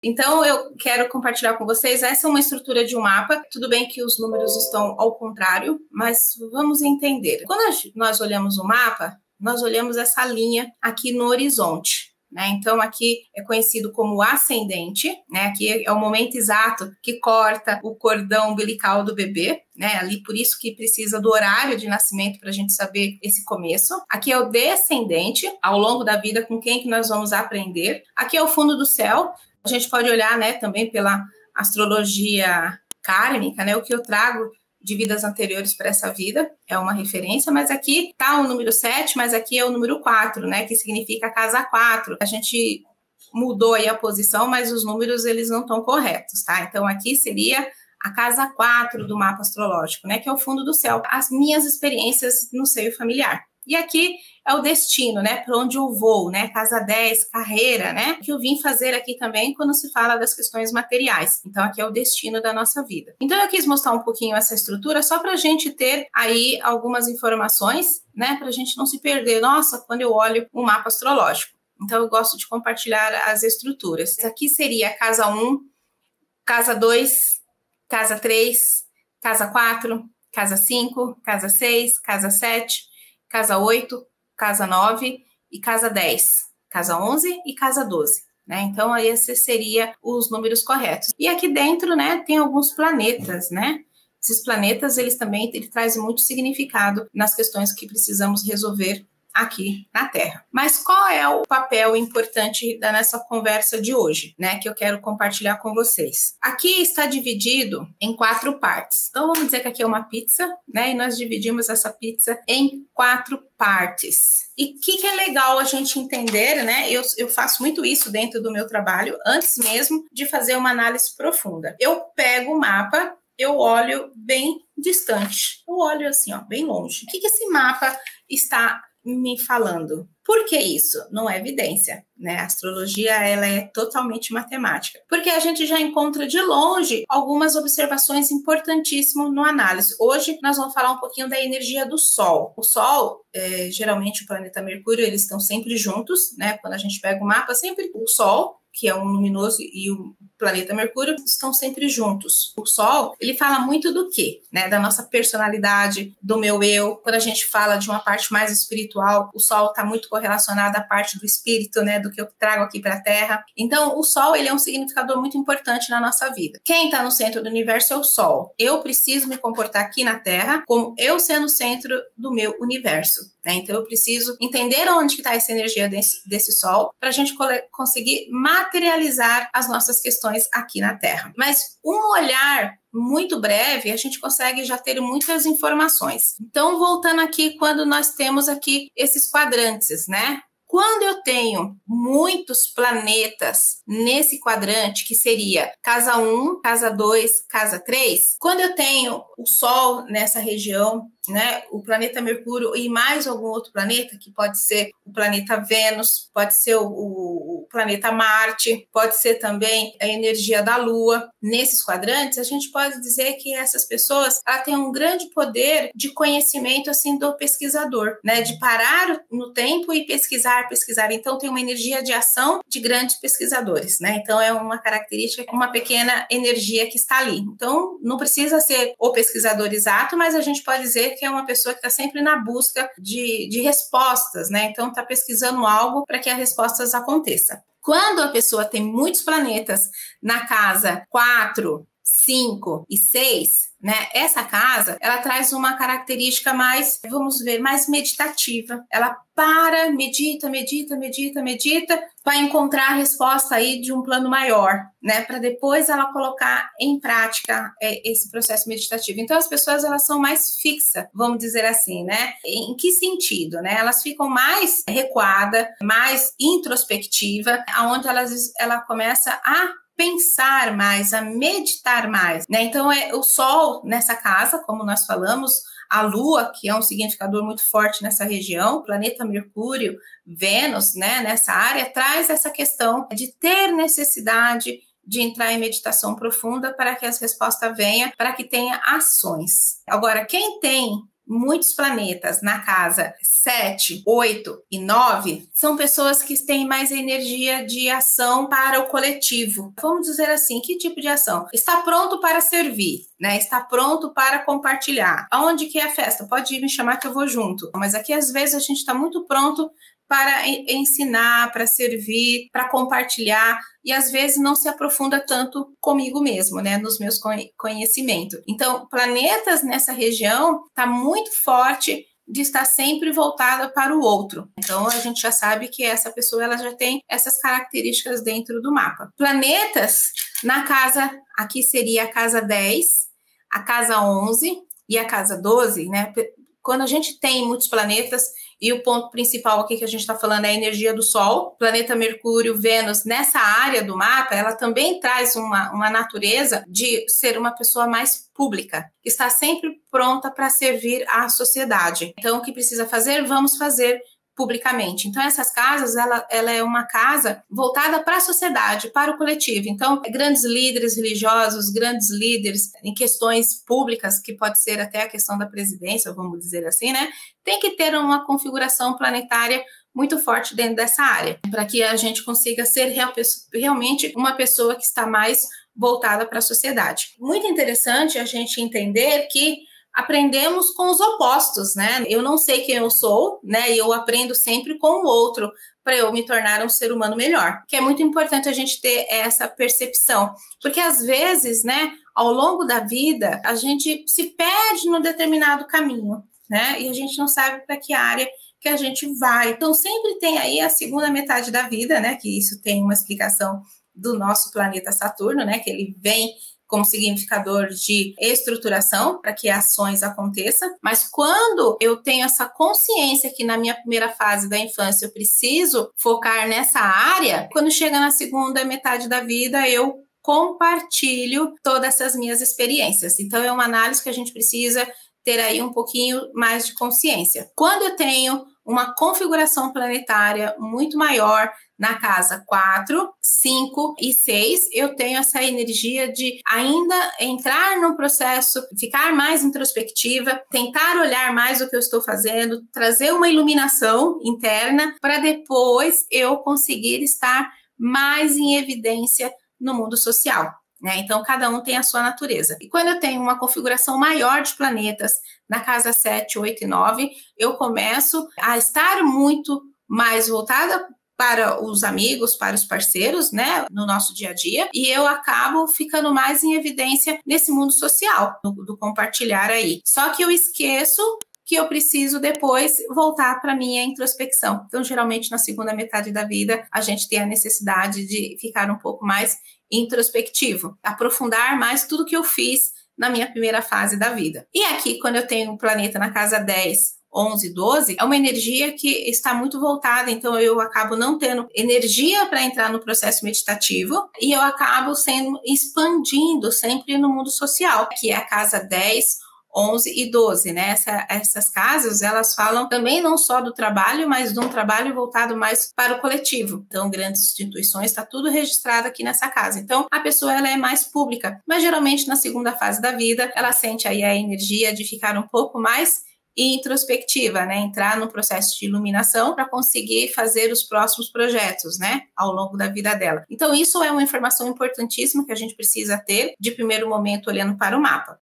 Então, eu quero compartilhar com vocês, essa é uma estrutura de um mapa. Tudo bem que os números estão ao contrário, mas vamos entender. Quando nós olhamos o mapa, nós olhamos essa linha aqui no horizonte. Então, aqui é conhecido como ascendente, aqui é o momento exato que corta o cordão umbilical do bebê, ali por isso que precisa do horário de nascimento para a gente saber esse começo. Aqui é o descendente, ao longo da vida, com quem que nós vamos aprender. Aqui é o fundo do céu, a gente pode olhar também pela astrologia kármica, o que eu trago de vidas anteriores para essa vida, é uma referência, mas aqui está o número 7, mas aqui é o número 4, que significa casa 4. A gente mudou aí a posição, mas os números eles não estão corretos, tá? Então aqui seria a casa 4 do mapa astrológico, que é o fundo do céu, as minhas experiências no seio familiar. E aqui é o destino, para onde eu vou, casa 10, carreira, que eu vim fazer aqui também quando se fala das questões materiais. Então, aqui é o destino da nossa vida. Então, eu quis mostrar um pouquinho essa estrutura só para a gente ter aí algumas informações, para a gente não se perder. Nossa, quando eu olho um mapa astrológico. Então, eu gosto de compartilhar as estruturas. Aqui seria casa 1, casa 2, casa 3, casa 4, casa 5, casa 6, casa 7, casa 8, casa 9 e casa 10, casa 11 e casa 12, Então, aí esses seriam os números corretos. E aqui dentro, tem alguns planetas, Esses planetas, eles trazem muito significado nas questões que precisamos resolver aqui na Terra. Mas qual é o papel importante da nossa conversa de hoje, que eu quero compartilhar com vocês? Aqui está dividido em 4 partes. Então, vamos dizer que aqui é uma pizza, e nós dividimos essa pizza em 4 partes. E o que é legal a gente entender, Eu faço muito isso dentro do meu trabalho, antes mesmo de fazer uma análise profunda. Eu pego o mapa, eu olho bem distante. Eu olho assim, bem longe. O que esse mapa está me falando? Por que isso? Não é evidência, A astrologia, ela é totalmente matemática. Porque a gente já encontra de longe algumas observações importantíssimas no análise. Hoje, nós vamos falar um pouquinho da energia do Sol. O Sol, geralmente o planeta Mercúrio, eles estão sempre juntos, Quando a gente pega o mapa, sempre o Sol, que é um luminoso, e o planeta Mercúrio estão sempre juntos. O Sol, ele fala muito do quê? Da nossa personalidade, do meu eu. Quando a gente fala de uma parte mais espiritual, o Sol está muito correlacionado à parte do espírito, do que eu trago aqui para a Terra. Então, o Sol, ele é um significador muito importante na nossa vida. Quem está no centro do universo é o Sol. Eu preciso me comportar aqui na Terra como eu sendo o centro do meu universo. Então, eu preciso entender onde está essa energia desse Sol para a gente conseguir materializar as nossas questões aqui na Terra. Mas um olhar muito breve, a gente consegue já ter muitas informações. Então, voltando aqui, quando nós temos aqui esses quadrantes, Quando eu tenho muitos planetas nesse quadrante, que seria casa 1, casa 2, casa 3, quando eu tenho o Sol nessa região, o planeta Mercúrio e mais algum outro planeta, que pode ser o planeta Vênus, pode ser o planeta Marte, pode ser também a energia da Lua. Nesses quadrantes, a gente pode dizer que essas pessoas têm um grande poder de conhecimento assim do pesquisador, de parar no tempo e pesquisar. Então, tem uma energia de ação de grandes pesquisadores, Então, é uma característica, uma pequena energia que está ali. Então, não precisa ser o pesquisador exato, mas a gente pode dizer que é uma pessoa que está sempre na busca de respostas, Então, está pesquisando algo para que as respostas aconteçam. Quando a pessoa tem muitos planetas na casa 4, 5 e 6, essa casa, ela traz uma característica mais, vamos ver, mais meditativa. Ela para, medita, para encontrar a resposta aí de um plano maior, para depois ela colocar em prática esse processo meditativo. Então, as pessoas, elas são mais fixas, vamos dizer assim, Em que sentido, Elas ficam mais recuadas, mais introspectiva, aonde ela começa a pensar mais, a meditar mais, Então, é o Sol nessa casa, como nós falamos, a Lua, que é um significador muito forte nessa região, o planeta Mercúrio, Vênus, nessa área, traz essa questão de ter necessidade de entrar em meditação profunda para que as respostas venham, para que tenha ações. Agora, quem tem muitos planetas na casa 7, 8 e 9, são pessoas que têm mais energia de ação para o coletivo. Vamos dizer assim, que tipo de ação? Está pronto para servir, né? Está pronto para compartilhar. Aonde que é a festa? Pode me chamar que eu vou junto. Mas aqui, às vezes, a gente está muito pronto para ensinar, para servir, para compartilhar, e às vezes não se aprofunda tanto comigo mesmo, né, nos meus conhecimentos. Então, planetas nessa região está muito forte de estar sempre voltada para o outro. Então, a gente já sabe que essa pessoa ela já tem essas características dentro do mapa. Planetas na casa, aqui seria a casa 10, a casa 11 e a casa 12, né? Quando a gente tem muitos planetas, e o ponto principal aqui que a gente está falando é a energia do Sol, planeta Mercúrio, Vênus, nessa área do mapa, ela também traz uma natureza de ser uma pessoa mais pública, que está sempre pronta para servir à sociedade. Então, o que precisa fazer? Vamos fazer publicamente. Então, essas casas, ela é uma casa voltada para a sociedade, para o coletivo. Então, grandes líderes religiosos, grandes líderes em questões públicas, que pode ser até a questão da presidência, vamos dizer assim, né? Tem que ter uma configuração planetária muito forte dentro dessa área, para que a gente consiga ser realmente uma pessoa que está mais voltada para a sociedade. Muito interessante a gente entender que aprendemos com os opostos, né? Eu não sei quem eu sou, né? E eu aprendo sempre com o outro para eu me tornar um ser humano melhor. Que é muito importante a gente ter essa percepção, porque às vezes, né, ao longo da vida, a gente se perde num determinado caminho, né? E a gente não sabe para que área que a gente vai. Então, sempre tem aí a segunda metade da vida, né? Que isso tem uma explicação do nosso planeta Saturno, né? Que ele vem como significador de estruturação para que ações aconteçam, mas quando eu tenho essa consciência que na minha primeira fase da infância eu preciso focar nessa área, quando chega na segunda metade da vida eu compartilho todas essas minhas experiências. Então é uma análise que a gente precisa ter aí um pouquinho mais de consciência. Quando eu tenho uma configuração planetária muito maior na casa 4, 5 e 6, eu tenho essa energia de ainda entrar no processo, ficar mais introspectiva, tentar olhar mais o que eu estou fazendo, trazer uma iluminação interna para depois eu conseguir estar mais em evidência no mundo social. Né? Então, cada um tem a sua natureza. E quando eu tenho uma configuração maior de planetas na casa 7, 8 e 9, eu começo a estar muito mais voltada para os amigos, para os parceiros, né, no nosso dia a dia, e eu acabo ficando mais em evidência nesse mundo social, do compartilhar aí. Só que eu esqueço que eu preciso depois voltar para minha introspecção. Então, geralmente, na segunda metade da vida, a gente tem a necessidade de ficar um pouco mais introspectivo, aprofundar mais tudo que eu fiz na minha primeira fase da vida. E aqui, quando eu tenho um planeta na casa 10, 11, 12, é uma energia que está muito voltada, então eu acabo não tendo energia para entrar no processo meditativo e eu acabo expandindo sempre no mundo social, que é a casa 10, 11 e 12, né? Essas casas, elas falam também não só do trabalho, mas de um trabalho voltado mais para o coletivo. Então, grandes instituições, está tudo registrado aqui nessa casa. Então, a pessoa, ela é mais pública, mas geralmente na segunda fase da vida, ela sente aí a energia de ficar um pouco mais introspectiva, né? Entrar no processo de iluminação para conseguir fazer os próximos projetos, né? Ao longo da vida dela. Então, isso é uma informação importantíssima que a gente precisa ter de primeiro momento olhando para o mapa.